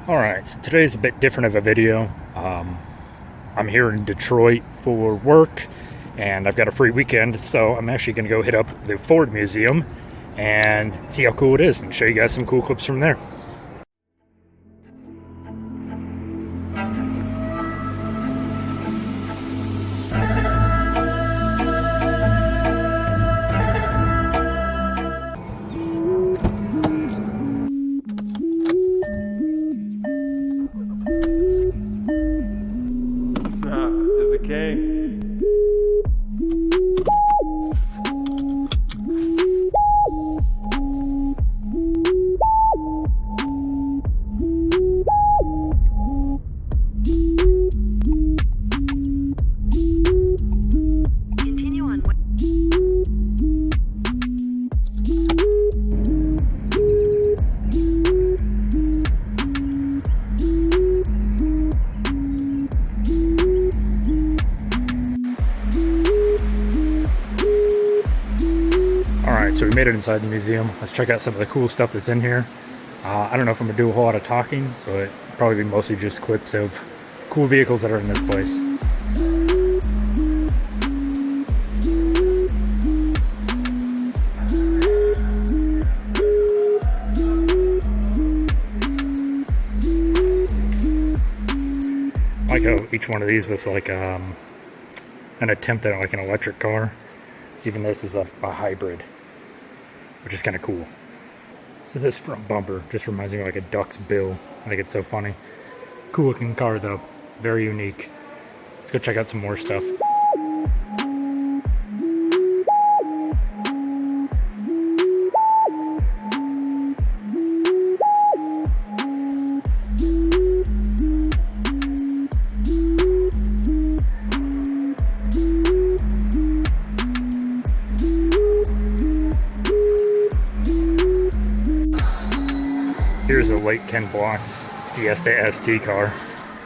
Alright, so today's a bit different of a video. I'm here in Detroit for work, and I've got a free weekend, so I'm actually going to go hit up the Ford Museum and see how cool it is, and show you guys some cool clips from there. Is the king. Continue on. Alright, so we made it inside the museum. Let's check out some of the cool stuff that's in here. I don't know if I'm going to do a whole lot of talking, but probably mostly just clips of cool vehicles that are in this place. I like how each one of these was like an attempt at like an electric car. So even this is a hybrid, which is kind of cool. So this front bumper just reminds me of like a duck's bill. I think it's so funny. Cool looking car though, very unique. Let's go check out some more stuff. Here's a late Ken Block's Fiesta ST car.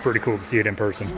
Pretty cool to see it in person.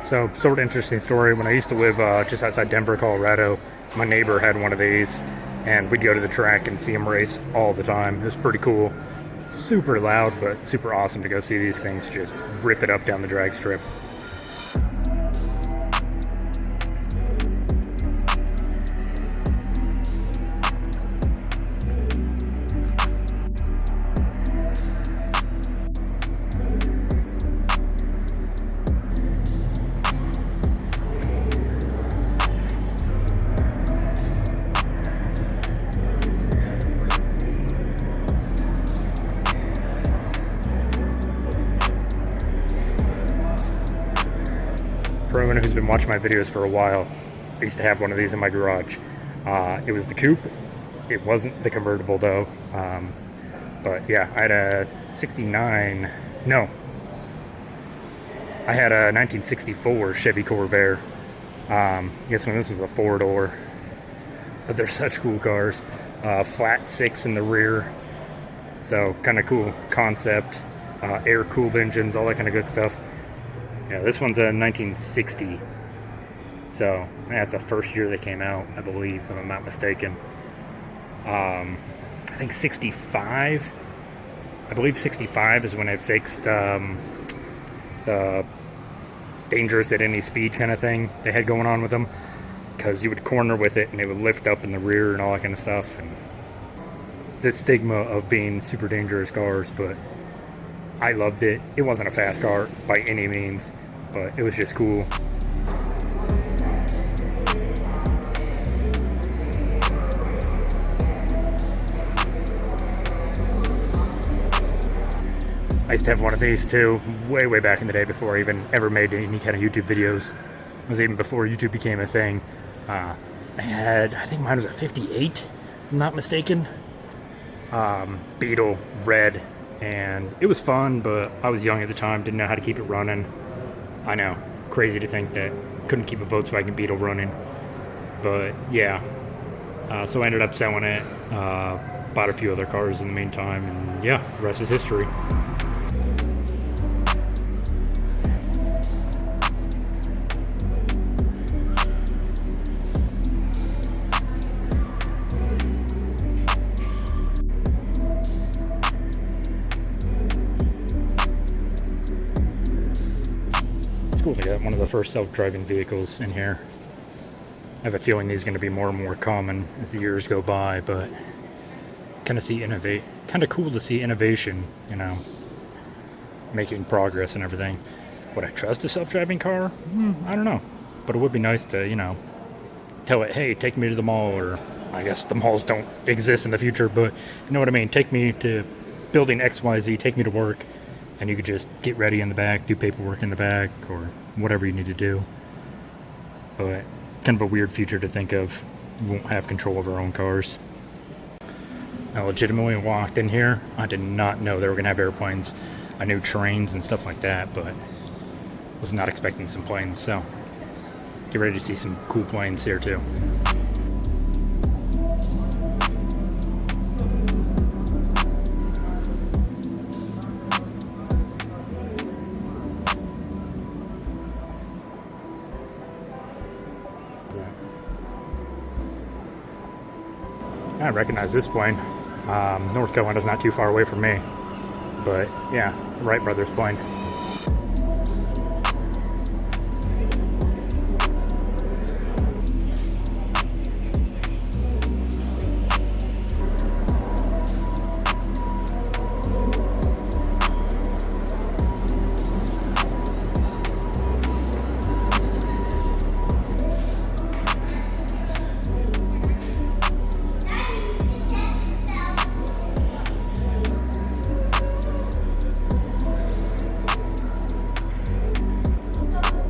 So, sort of interesting story. When I used to live just outside Denver, Colorado, my neighbor had one of these, and we'd go to the track and see him race all the time. It was pretty cool. Super loud, but super awesome to go see these things just rip it up down the drag strip. For anyone who's been watching my videos for a while, I used to have one of these in my garage. It was the coupe. It wasn't the convertible though. But yeah, I had a 69, no. I had a 1964 Chevy Corvair. Guess when this was a 4-door. But they're such cool cars. Flat 6 in the rear. So kind of cool concept. Air-cooled engines, all that kind of good stuff. Yeah, this one's a 1960, so that's the first year they came out, I believe, if I'm not mistaken. I think 65, I believe 65 is when I fixed the dangerous at any speed kind of thing they had going on with them, because you would corner with it and it would lift up in the rear and all that kind of stuff, and the stigma of being super dangerous cars, but I loved it. It wasn't a fast car by any means, but it was just cool. used to have one of these too, way back in the day before I even ever made any kind of YouTube videos. It was even before YouTube became a thing. I think mine was a 58, if I'm not mistaken. Beetle red, and it was fun, but I was young at the time, didn't know how to keep it running. I know, crazy to think that couldn't keep a Volkswagen Beetle running, but yeah. So I ended up selling it, bought a few other cars in the meantime, and yeah, the rest is history. Cool to get one of the first self-driving vehicles in here. I have a feeling these are going to be more and more common as the years go by, but kind of cool to see innovation, you know, making progress and everything. Would I trust a self-driving car? I don't know, but it would be nice to, you know, tell it, hey, take me to the mall, or I guess the malls don't exist in the future, but you know what I mean, take me to building XYZ, take me to work, and you could just get ready in the back, do paperwork in the back, or whatever you need to do. But kind of a weird future to think of. We won't have control of our own cars. I legitimately walked in here. I did not know they were going to have airplanes. I knew trains and stuff like that, but was not expecting some planes. So get ready to see some cool planes here too. I recognize this plane. North Carolina's not too far away from me, but yeah, the Wright brothers plane.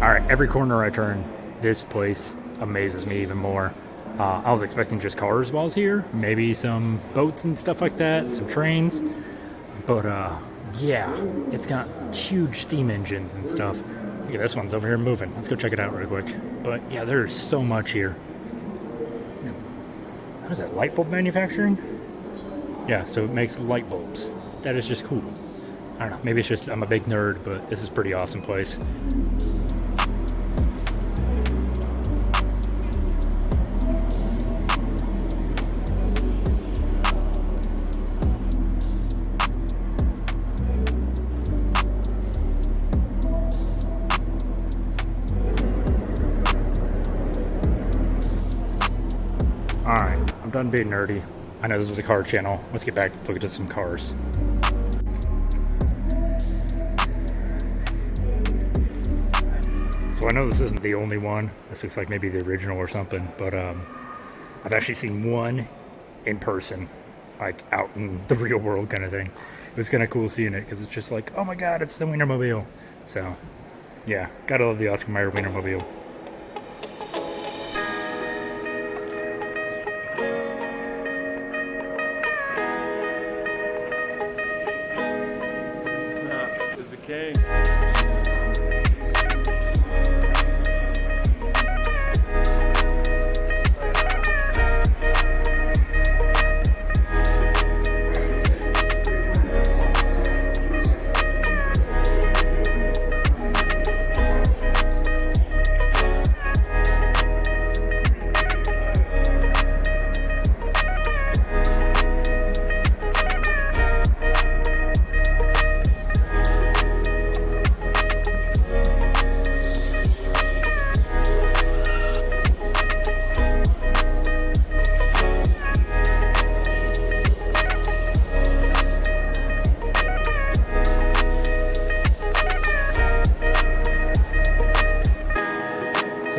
Alright, every corner I turn, this place amazes me even more. I was expecting just cars while I was here, maybe some boats and stuff like that, some trains, but yeah, it's got huge steam engines and stuff. Look at this one's over here moving. Let's go check it out real quick. But yeah, there's so much here. What is that, light bulb manufacturing? Yeah, so it makes light bulbs. That is just cool. I don't know, maybe it's just I'm a big nerd, but this is a pretty awesome place. Alright, I'm done being nerdy. I know this is a car channel. Let's get back to look at some cars. So I know this isn't the only one. This looks like maybe the original or something, but I've actually seen one in person, like out in the real world kind of thing. It was kind of cool seeing it because it's just like, oh my god, it's the Wienermobile. So yeah, gotta love the Oscar Mayer Wienermobile. Is the king.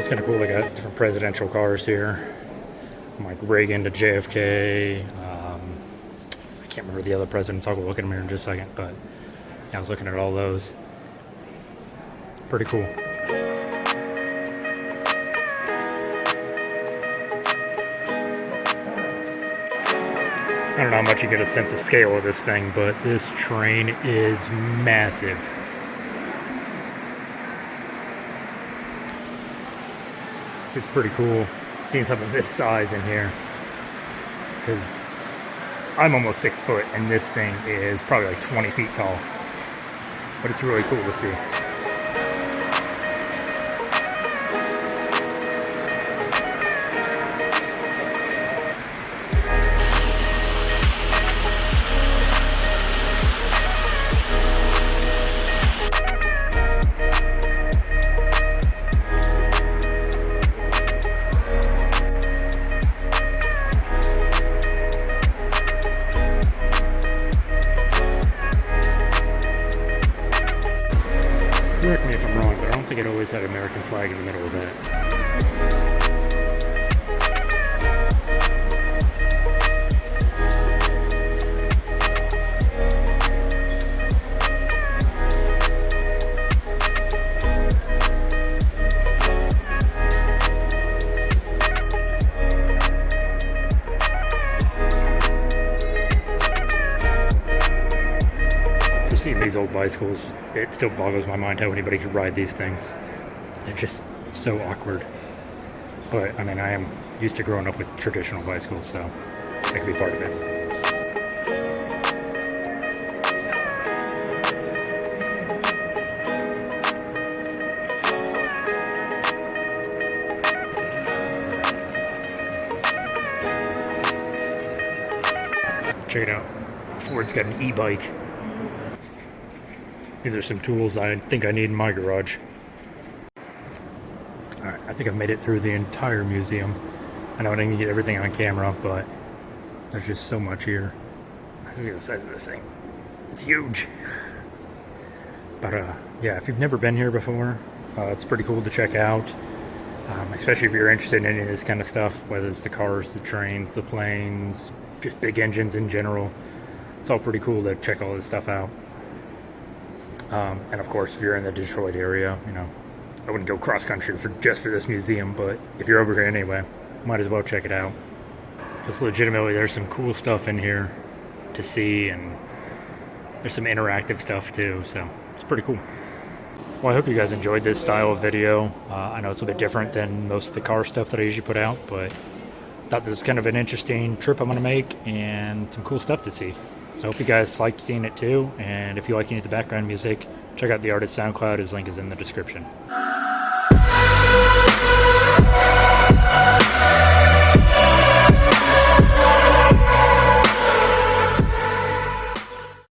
It's kind of cool. They got different presidential cars here, from like Reagan to JFK. I can't remember the other presidents. I'll go look at them here in just a second. But I was looking at all those. Pretty cool. I don't know how much you get a sense of scale of this thing, but this train is massive. It's pretty cool seeing something this size in here, because I'm almost 6 foot and this thing is probably like 20 feet tall, but it's really cool to see. Correct me if I'm wrong, but I don't think it always had an American flag in the middle of that. Seeing these old bicycles, it still boggles my mind how anybody could ride these things. They're just so awkward. But I mean, I am used to growing up with traditional bicycles, so that could be part of it. Check it out. Ford's got an e-bike. These are some tools I think I need in my garage. Alright, I think I've made it through the entire museum. I know I didn't get everything on camera, but there's just so much here. Look at the size of this thing. It's huge. But yeah, if you've never been here before, it's pretty cool to check out. Especially if you're interested in any of this kind of stuff, whether it's the cars, the trains, the planes, just big engines in general. It's all pretty cool to check all this stuff out. And of course, if you're in the Detroit area, you know, I wouldn't go cross country just for this museum, but if you're over here anyway, might as well check it out. Because legitimately, there's some cool stuff in here to see, and there's some interactive stuff too, so it's pretty cool. Well, I hope you guys enjoyed this style of video. I know it's a bit different than most of the car stuff that I usually put out, but I thought this was kind of an interesting trip I'm going to make and some cool stuff to see. So I hope you guys liked seeing it too, and if you like any of the background music, check out the artist's SoundCloud. His link is in the description.